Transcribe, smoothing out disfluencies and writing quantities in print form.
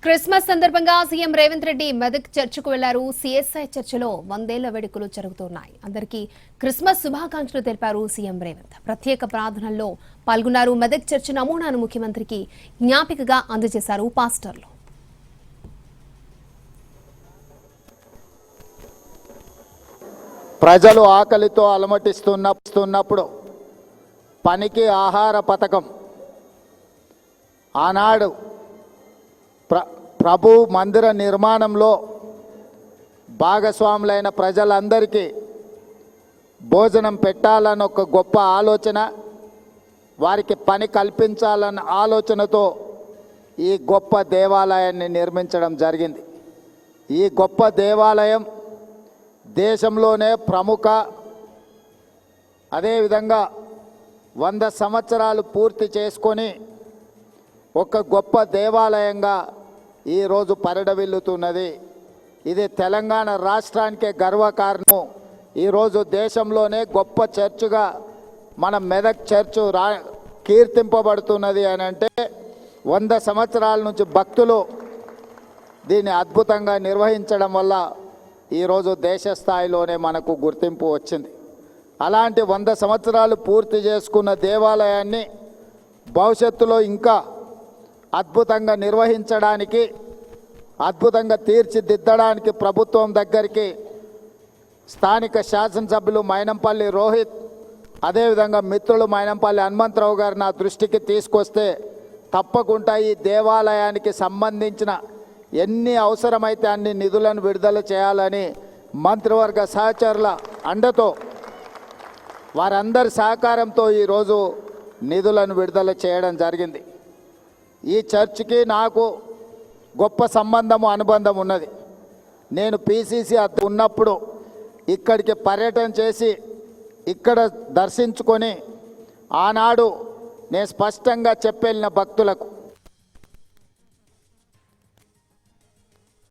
Christmas సందర్భంగా CM Revanth Reddy Medak చర్చకు వెళ్లారు. సిఎస్ఐ చర్చలో 100 ఏళ్ల వేడుకలు జరుగుతున్నాయి. అందరికీ క్రిస్మస్ శుభాకాంక్షలు తెలిపారు సీఎం రేవంత్. ప్రత్యేక ప్రార్థనల్లో పాల్గొన్నారు. మెదక్ చర్చ నమూనాను ముఖ్యమంత్రికి జ్ఞాపికగా అందజేశారు పాస్టర్లు. ప్రజలు ఆకలితో అలమటిస్తున్నప్పుడు పనికి ఆహార పథకం ఆనాడు ప్రభు మందిర నిర్మాణంలో భాగస్వాములైన ప్రజలందరికీ భోజనం పెట్టాలని ఒక గొప్ప ఆలోచన, వారికి పని కల్పించాలన్న ఆలోచనతో ఈ గొప్ప దేవాలయాన్ని నిర్మించడం జరిగింది. ఈ గొప్ప దేవాలయం దేశంలోనే ప్రముఖ, అదేవిధంగా 100 సంవత్సరాలు పూర్తి చేసుకొని ఒక గొప్ప దేవాలయంగా ఈరోజు పరిడవిల్లుతున్నది. ఇది తెలంగాణ రాష్ట్రానికే గర్వకారణం. ఈరోజు దేశంలోనే గొప్ప చర్చుగా మన మెదక్ చర్చు కీర్తింపబడుతున్నది అని అంటే 100 సంవత్సరాల నుంచి భక్తులు దీన్ని అద్భుతంగా నిర్వహించడం వల్ల ఈరోజు దేశ స్థాయిలోనే మనకు గుర్తింపు వచ్చింది. అలాంటి 100 సంవత్సరాలు పూర్తి చేసుకున్న దేవాలయాన్ని భవిష్యత్తులో ఇంకా అద్భుతంగా నిర్వహించడానికి, అద్భుతంగా తీర్చిదిద్దడానికి ప్రభుత్వం దగ్గరికి స్థానిక శాసనసభ్యులు మైనంపల్లి రోహిత్, అదేవిధంగా మిత్రులు మైనంపల్లి హనుమంతరావు గారు నా దృష్టికి తీసుకొస్తే తప్పకుండా ఈ దేవాలయానికి సంబంధించిన ఎన్ని అవసరమైతే అన్ని నిధులను విడుదల చేయాలని మంత్రివర్గ సహచరుల అండతో, వారందరి సహకారంతో ఈరోజు నిధులను విడుదల చేయడం జరిగింది. ఈ చర్చికి నాకు గొప్ప సంబంధము, అనుబంధం ఉన్నది. నేను పిసిసి ఉన్నప్పుడు ఇక్కడికి పర్యటన చేసి ఇక్కడ దర్శించుకొని ఆనాడు నేను స్పష్టంగా చెప్పెళ్ళిన భక్తులకు